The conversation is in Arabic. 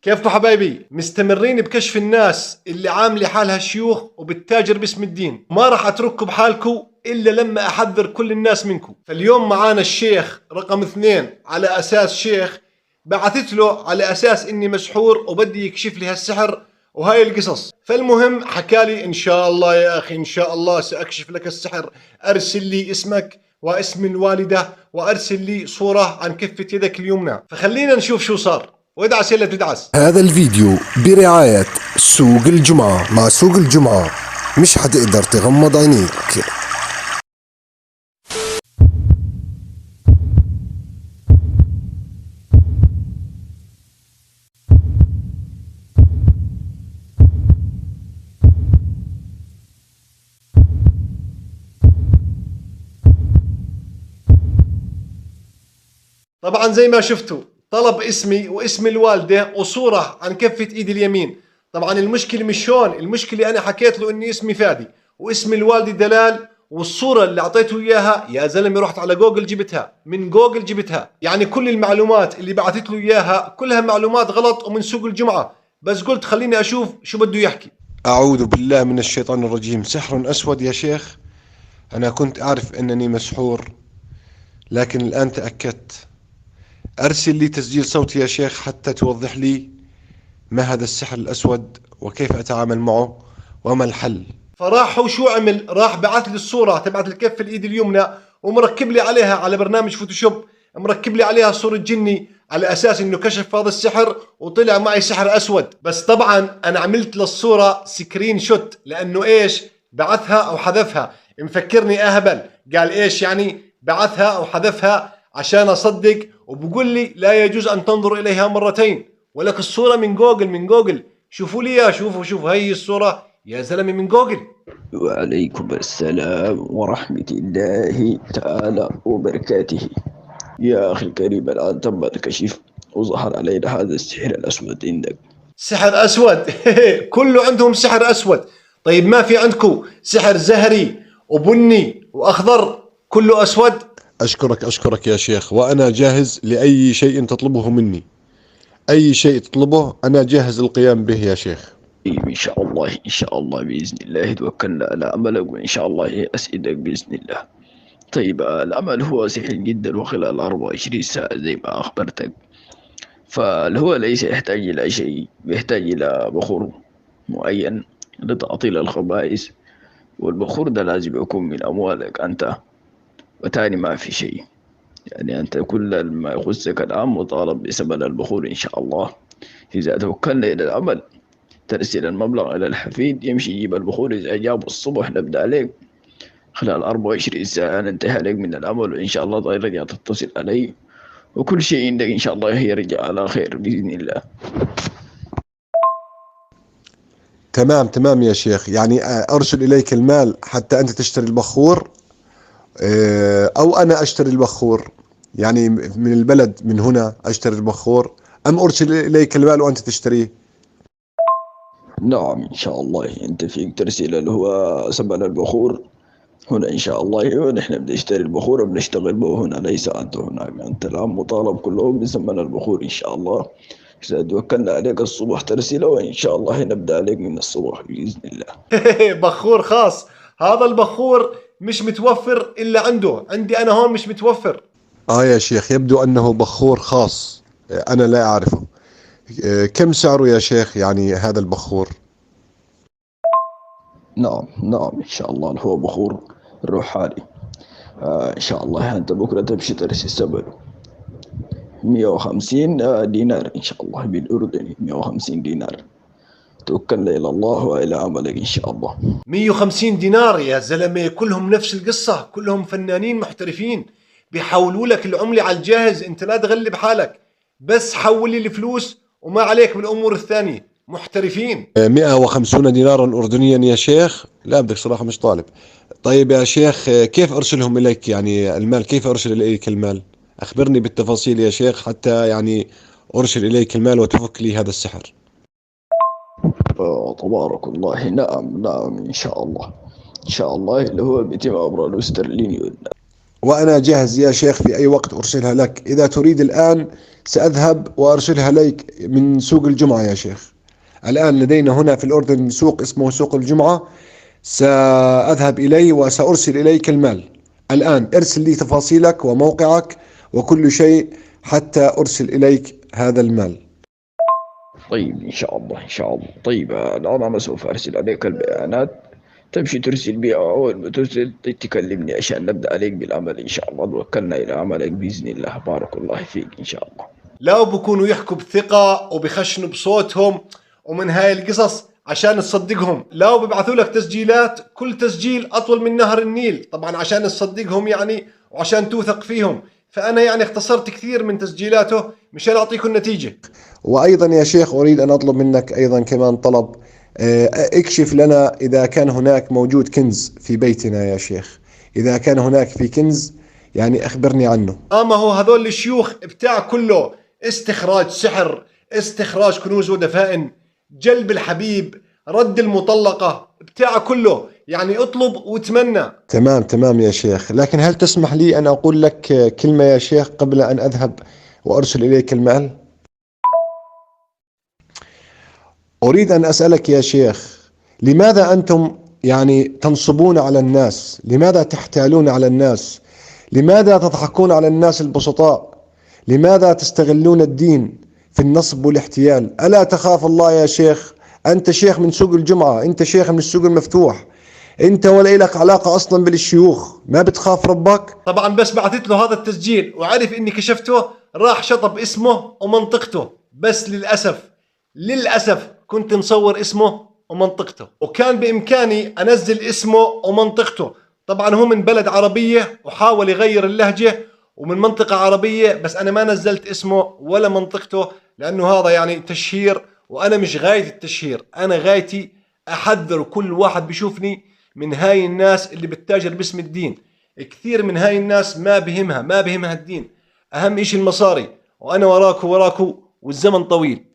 كيفكم حبايبي؟ مستمرين بكشف الناس اللي عاملة حالها شيوخ وبتتاجر باسم الدين. ما راح اترككم بحالكم الا لما احذر كل الناس منكم. فاليوم معانا الشيخ رقم 2 على اساس شيخ بعثت له على اساس اني مسحور وبدي يكشف لي هالسحر وهاي القصص. فالمهم حكالي ان شاء الله يا اخي ان شاء الله ساكشف لك السحر، ارسل لي اسمك واسم الوالدة وارسل لي صورة عن كفة يدك اليمنى. فخلينا نشوف شو صار وادعس يلا تدعس. هذا الفيديو برعاية سوق الجمعة. مع سوق الجمعة مش حتقدر تغمض عينيك. طبعا زي ما شفتوا طلب اسمي واسم الوالدة وصورة عن كفة ايدي اليمين. طبعا المشكلة مش هون، المشكلة انا حكيت له اني اسمي فادي واسم الوالدة دلال، والصورة اللي اعطيته اياها يا زلمة رحت على جوجل جبتها، من جوجل جبتها. يعني كل المعلومات اللي بعثت له اياها كلها معلومات غلط ومن سوق الجمعة، بس قلت خليني اشوف شو بده يحكي. أعوذ بالله من الشيطان الرجيم. سحر أسود يا شيخ. أنا كنت أعرف أنني مسحور، لكن الآن تأكدت. أرسل لي تسجيل صوتي يا شيخ حتى توضح لي ما هذا السحر الأسود وكيف أتعامل معه وما الحل. فراح هو شو عمل؟ راح بعث لي الصورة تبعت الكف الايد اليمنى ومركب لي عليها على برنامج فوتوشوب، مركب لي عليها صورة جني على اساس انه كشف هذا السحر وطلع معي سحر اسود. بس طبعا انا عملت للصورة سكرين شوت لانه ايش؟ بعثها او حذفها. مفكرني اهبل، قال ايش يعني بعثها او حذفها عشان اصدق، وبقول لي لا يجوز ان تنظر اليها مرتين. ولك الصورة من جوجل، من جوجل شوفوا لي يا شوفوا هي الصورة يا زلمة من جوجل. وعليكم السلام ورحمة الله تعالى وبركاته. يا أخي الكريم، الآن تم الكشف وظهر علينا هذا السحر الأسود عندك. سحر اسود كله عندهم سحر اسود. طيب ما في عندكم سحر زهري وبني واخضر كله اسود؟ أشكرك يا شيخ، وأنا جاهز لأي شيء تطلبه مني. أي شيء تطلبه أنا جاهز للقيام به يا شيخ. إن شاء الله إن شاء الله بإذن الله توكلنا على عملك، وإن شاء الله أسعدك بإذن الله. طيب، العمل هو سهل جدا وخلال 24 ساعة زي ما أخبرتك. فهو ليس يحتاج إلى شيء، يحتاج إلى بخور معين لتعطيل الخبائث، والبخور ده لازم يكون من أموالك أنت. وتاني ما في شيء، يعني أنت كل ما يخصك الآن مطالب بثمن البخور إن شاء الله. إذا توكلنا إلى العمل ترسل المبلغ إلى الحفيد يمشي يجيب البخور. إذا جابه الصبح نبدأ عليك خلال 24 ساعة ننتهي عليك من العمل، وإن شاء الله ترجع تتصل علي وكل شيء عندك إن شاء الله يرجع على خير بإذن الله. تمام يا شيخ، يعني أرسل إليك المال حتى أنت تشتري البخور، أو أنا أشتري البخور، يعني من البلد من هنا أشتري البخور، أم أرسل إليك المال وأنت تشتريه؟ نعم إن شاء الله أنت فيك ترسل اللي هو ثمن البخور هنا إن شاء الله، ونحن بنشتري البخور وبنشتغل به هنا، ليس أنت هناك. أنت الآن مطالب كله بثمن البخور إن شاء الله. إذا توكلنا عليك الصبح ترسله، وإن شاء الله نبدأ عليك من الصبح بإذن الله. بخور خاص؟ هذا البخور مش متوفر الا عنده، عندي انا هون مش متوفر. يا شيخ، يبدو أنه بخور خاص، أنا لا أعرفه. كم سعره يا شيخ يعني هذا البخور؟ نعم إن شاء الله هو بخور روحاني. إن شاء الله أنت بكرة تمشي ترسل ثمنه 150 دينار إن شاء الله بالأردني. 150 دينار. توكلنا إلى الله وإلى عملك إن شاء الله. 150 دينار يا زلمة، كلهم نفس القصة، كلهم فنانين محترفين بيحولوا لك العملة على الجاهز. انت لا تغلب حالك، بس حول لي الفلوس وما عليك بالامور الثانية. محترفين. 150 دينارا أردنيا يا شيخ؟ لا بدك صراحة مش طالب. طيب يا شيخ، كيف أرسلهم إليك؟ يعني المال كيف أرسل إليك المال؟ أخبرني بالتفاصيل يا شيخ حتى يعني أرسل إليك المال وتفك لي هذا السحر. تبارك الله. نعم إن شاء الله. إن شاء الله اللي هو 200 أبرة استرليني. وأنا جاهز يا شيخ في أي وقت أرسلها لك. إذا تريد الآن سأذهب وأرسلها لك من سوق الجمعة يا شيخ. الآن لدينا هنا في الأردن سوق اسمه سوق الجمعة، سأذهب إليه وسأرسل إليك المال. الآن ارسل لي تفاصيلك وموقعك وكل شيء حتى أرسل إليك هذا المال. طيب إن شاء الله إن شاء الله. طيب الآن أنا سوف أرسل عليك البيانات، تمشي ترسل بي، أول ما ترسل تكلمني عشان نبدأ عليك بالعمل إن شاء الله. توكلنا إلى عملك بإذن الله. بارك الله فيك إن شاء الله. لا بكونوا يحكوا بثقة وبخشنوا بصوتهم ومن هاي القصص عشان تصدقهم. لا بيبعثوا لك تسجيلات، كل تسجيل أطول من نهر النيل طبعا عشان تصدقهم يعني وعشان توثق فيهم. فأنا يعني اختصرت كثير من تسجيلاته مشان أعطيكم النتيجة. وأيضا يا شيخ أريد أن أطلب منك أيضا كمان طلب، اكشف لنا إذا كان هناك موجود كنز في بيتنا يا شيخ. إذا كان هناك في كنز يعني أخبرني عنه. ما هو هذول الشيوخ بتاع كله استخراج سحر، استخراج كنوز ودفائن، جلب الحبيب، رد المطلقة، بتاع كله يعني اطلب وتمنى. تمام يا شيخ، لكن هل تسمح لي أن أقول لك كلمة يا شيخ قبل أن أذهب وأرسل إليك المال؟ أريد أن أسألك يا شيخ، لماذا أنتم يعني تنصبون على الناس؟ لماذا تحتالون على الناس؟ لماذا تضحكون على الناس البسطاء؟ لماذا تستغلون الدين في النصب والاحتيال؟ ألا تخاف الله يا شيخ؟ أنت شيخ من سوق الجمعة، أنت شيخ من السوق المفتوح، أنت ولا إلك علاقة أصلا بالشيوخ، ما بتخاف ربك؟ طبعا بس بعثت له هذا التسجيل وعرف اني كشفته راح شطب اسمه ومنطقته. بس للأسف كنت مصور اسمه ومنطقته، وكان بإمكاني أنزل اسمه ومنطقته. طبعا هو من بلد عربية وحاول يغير اللهجة ومن منطقة عربية، بس أنا ما نزلت اسمه ولا منطقته لأنه هذا يعني تشهير، وأنا مش غايتي التشهير. أنا غايتي أحذر كل واحد بيشوفني من هاي الناس اللي بتتاجر باسم الدين. كثير من هاي الناس ما بهمها الدين، أهم إشي المصاري، وأنا وراكو والزمن طويل.